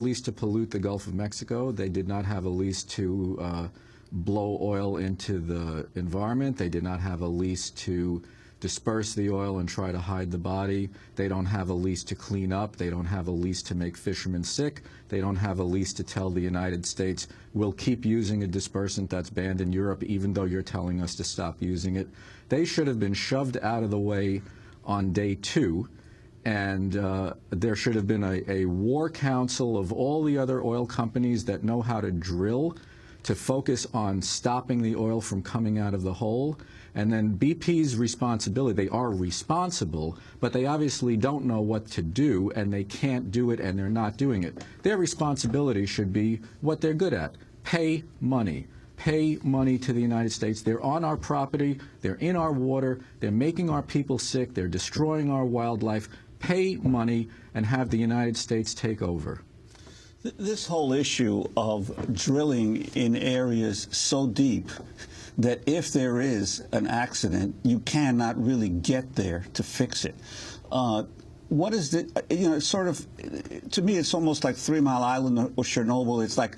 lease to pollute the Gulf of Mexico. They did not have a lease to blow oil into the environment. They did not have a lease to disperse the oil and try to hide the body. They don't have a lease to clean up. They don't have a lease to make fishermen sick. They don't have a lease to tell the United States, we'll keep using a dispersant that's banned in Europe even though you're telling us to stop using it. They should have been shoved out of the way on day 2. And there should have been a war council of all the other oil companies that know how to drill to focus on stopping the oil from coming out of the hole. And then BP's responsibility, they are responsible, but they obviously don't know what to do, and they can't do it, and they're not doing it. Their responsibility should be what they're good at: pay money. Pay money to the United States. They're on our property, they're in our water, they're making our people sick, they're destroying our wildlife. Pay money and have the United States take over. This whole issue of drilling in areas so deep that if there is an accident, you cannot really get there to fix it. What is the, sort of, to me, it's almost like 3 Mile Island or Chernobyl. It's like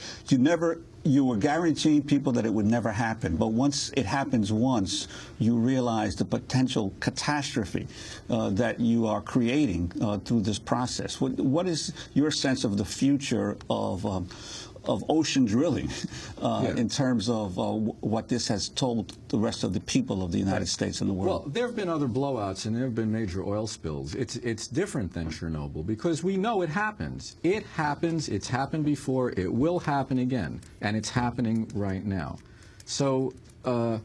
you were guaranteeing people that it would never happen. But once it happens once, you realize the potential catastrophe that you are creating through this process. What is your sense of the future of ocean drilling in terms of what this has told the rest of the people of the United States and the world? Well, there have been other blowouts and there have been major oil spills. It's different than Chernobyl because we know it happens. It happens. It's happened before. It will happen again, and it's happening right now. So, and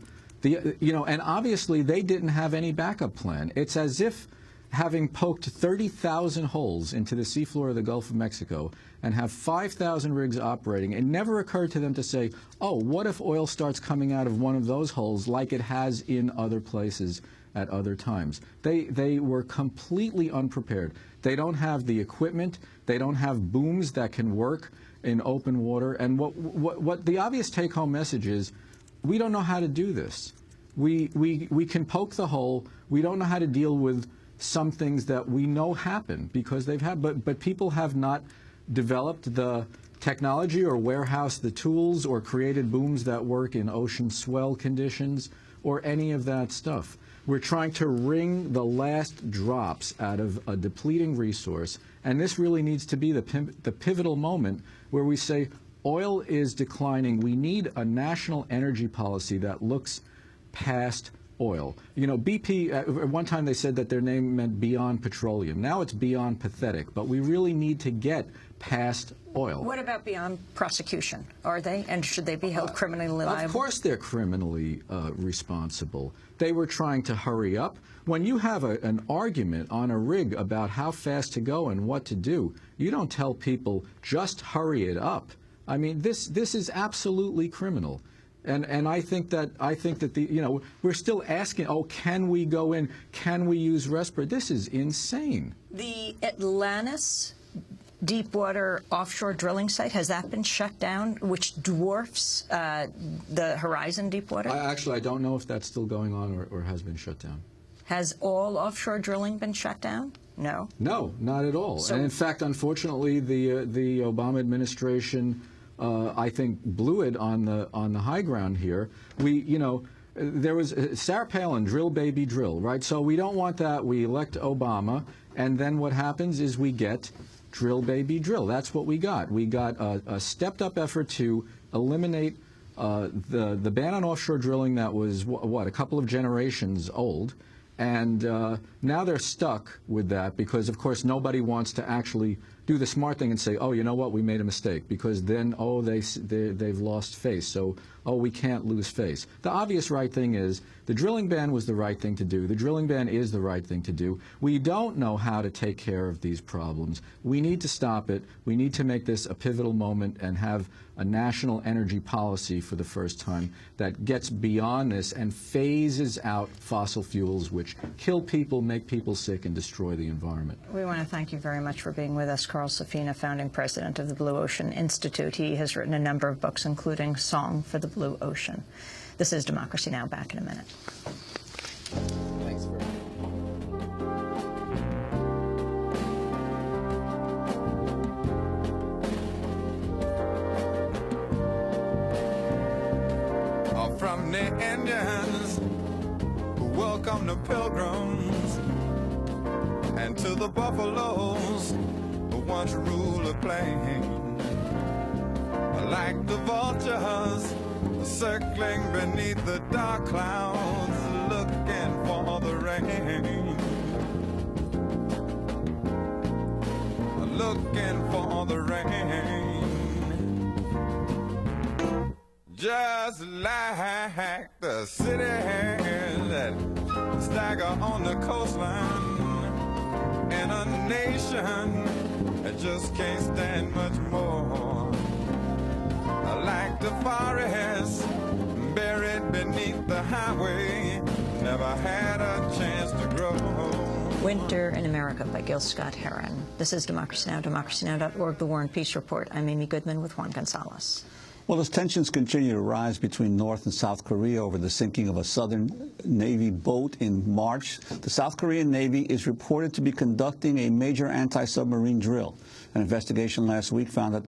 obviously they didn't have any backup plan. It's as if having poked 30,000 holes into the seafloor of the Gulf of Mexico and have 5,000 rigs operating, it never occurred to them to say, oh, what if oil starts coming out of one of those holes like it has in other places at other times? They were completely unprepared. They don't have the equipment. They don't have booms that can work in open water. And what the obvious take-home message is, we don't know how to do this. We can poke the hole. We don't know how to deal with some things that we know happen because they've had, but people have not developed the technology or warehoused the tools or created booms that work in ocean swell conditions or any of that stuff. We're trying to wring the last drops out of a depleting resource, and this really needs to be the pivotal moment where we say oil is declining. We need a national energy policy that looks past oil. BP, at one time they said that their name meant Beyond Petroleum. Now it's Beyond Pathetic, but we really need to get past oil. What about beyond prosecution? Are they? And should they be held criminally liable? Of course they're criminally responsible. They were trying to hurry up. When you have an argument on a rig about how fast to go and what to do, you don't tell people, just hurry it up. I mean, this is absolutely criminal. And I think that we're still asking, oh, can we go in? Can we use respirator? This is insane. The Atlantis deepwater offshore drilling site, has that been shut down, which dwarfs the Horizon deepwater? Actually, I don't know if that's still going on or has been shut down. Has all offshore drilling been shut down? No. No, not at all. So, and in fact, unfortunately, the Obama administration, I think, blew it on the high ground here. There was Sarah Palin, drill baby drill, right? So we don't want that. We elect Obama, and then what happens is we get drill baby drill. That's what we got. We got a stepped-up effort to eliminate the ban on offshore drilling that was a couple of generations old. And now they're stuck with that because, of course, nobody wants to actually do the smart thing and say, oh, you know what, we made a mistake, because then, oh, they've lost face. So, oh, we can't lose face. The obvious right thing is the drilling ban was the right thing to do. The drilling ban is the right thing to do. We don't know how to take care of these problems. We need to stop it. We need to make this a pivotal moment and have a national energy policy for the first time that gets beyond this and phases out fossil fuels, which kill people, make people sick, and destroy the environment. We want to thank you very much for being with us, Carl Safina, founding president of the Blue Ocean Institute. He has written a number of books, including Song for the Blue Ocean. This is Democracy Now! Back in a minute. Thanks very much. the Indians who welcome the pilgrims, and to the buffaloes who once ruled the plain. Like the vultures circling beneath the dark clouds, looking for the rain, looking for the rain. Just like the cities that stagger on the coastline, and a nation that just can't stand much more. Like the forest buried beneath the highway, never had a chance to grow. Winter in America by Gil Scott Heron. This is Democracy Now!, democracynow.org, The War and Peace Report. I'm Amy Goodman with Juan Gonzalez. Well, as tensions continue to rise between North and South Korea over the sinking of a Southern Navy boat in March, the South Korean Navy is reported to be conducting a major anti-submarine drill. An investigation last week found that